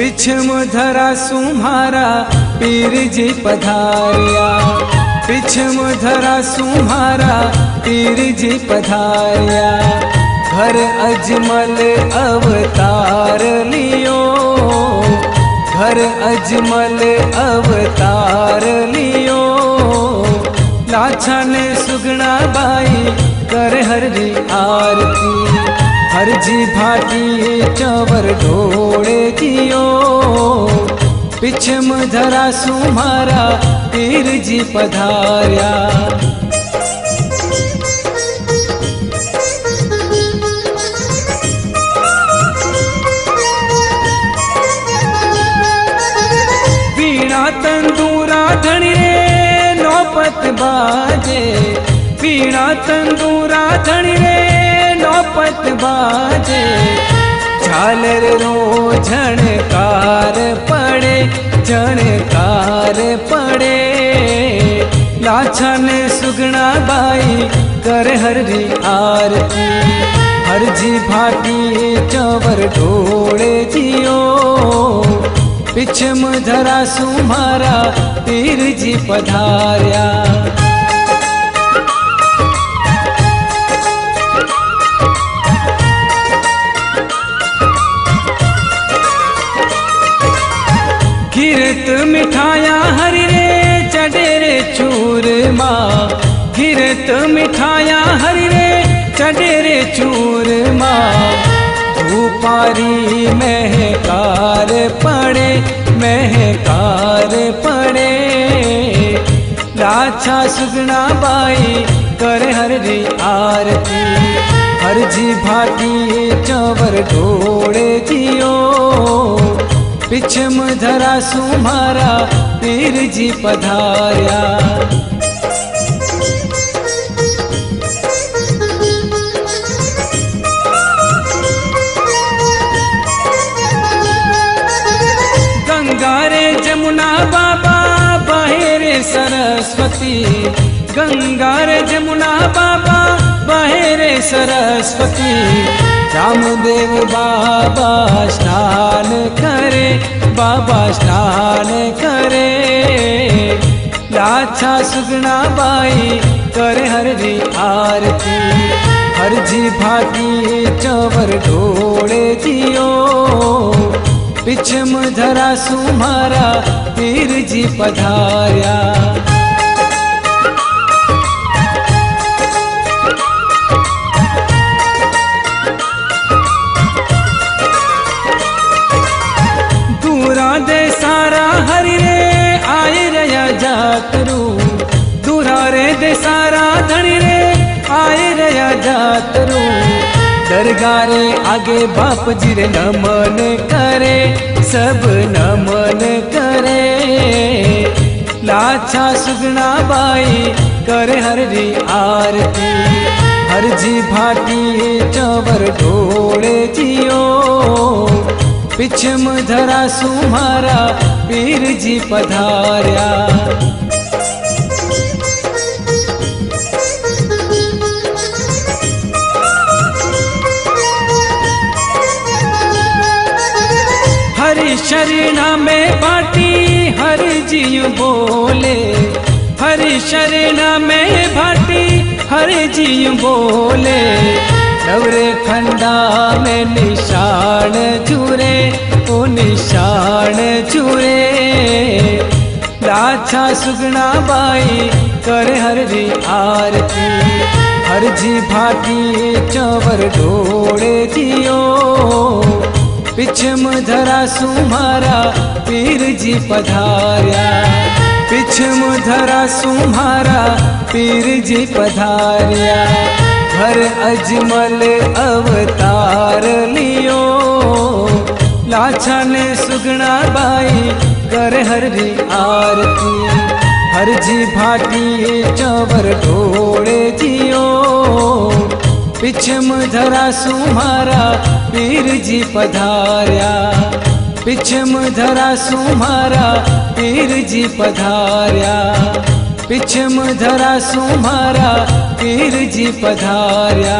पिछम धरा सुम्हारा पीर जी पधारिया, पिछम धरा सुम्हारा पीर जी पधारिया। घर अजमल अवतार लियो, घर अजमल अवतार लियो। लाछा ने सुगना बाई कर हर जी आरती, हर जी भाटी चवर ढोड़े जियो। पिछम धरा सुम्हारा पीर जी पधारिया। वीणा तंदूरा धनी रे नौपत बाजे, वीणा तंदूरा धनी रे नौपत बाजे। झालर रो झणकार पड़े, झणकार पड़े। लाछा ने सुगना बाई कर हर जी आरती, हर जी भाटी चवर ढोड़े जियो। पिछम धरा सुम्हारा पीर जी पधारिया। गिरत मिठाया हरि रे चढ़े रे चूरमा, गिरत मिठाया हरि रे चढ़े रे चूरमा। धूपारी महकार पड़े, महकार पड़े। लाछा सुगना बाई कर हर जी आरती, हर जी भाटी चवर ढोड़े जियो। पिछम धरा सुम्हारा पीर जी पधारिया। गंगा रे जमुना बाबा बहे रे सरस्वती, गंगा रे जमुना बाबा बहे रे सरस्वती। रामदेव बाबा स्नान करे, बाबा स्नान करे। लाछा सुगना बाई करे हर जी आरती, हर जी भाटी चवर ढोड़े जियो। पिछम धरा सुम्हारा पीर जी पधारिया। दे सारा हरि रे आए रया जातरू, दूरा रे दे सारा धनी रे आए रया जातरू। दरगाह रे आगे बाप जी रे नमन करे, सब नमन करे। लाछा सुगना बाई करे हर जी आरती, हर जी भाटी चवर ढोड़े जियो। पिछम धरा सुम्हारा पीर जी पधारिया। हरि शरणा में बाटी हर जी बोले, हरि शरणा में भाटी हर जी बोले। नवरे खंडा में निशान चूरे, ओ निशान चूरे। लाछा सुगना बाई करे हर जी आरती, हर जी भाटी चवर ढोड़े जियो। पिछम धरा सुम्हारा पीर जी पधारिया, पिछम धरा सुम्हारा पीर जी पधारिया। घर अजमल अवतार लियो, लाछा ने सुगना बाई कर हर जी आरती, हर जी भाटी चवर ढोड़े जियो। पिछम धरा सुम्हारा पीर जी पधारिया, पिछम धरा सुम्हारा पीर जी पधारिया। पिछम धरा सुम्हारा पीर जी पधारिया।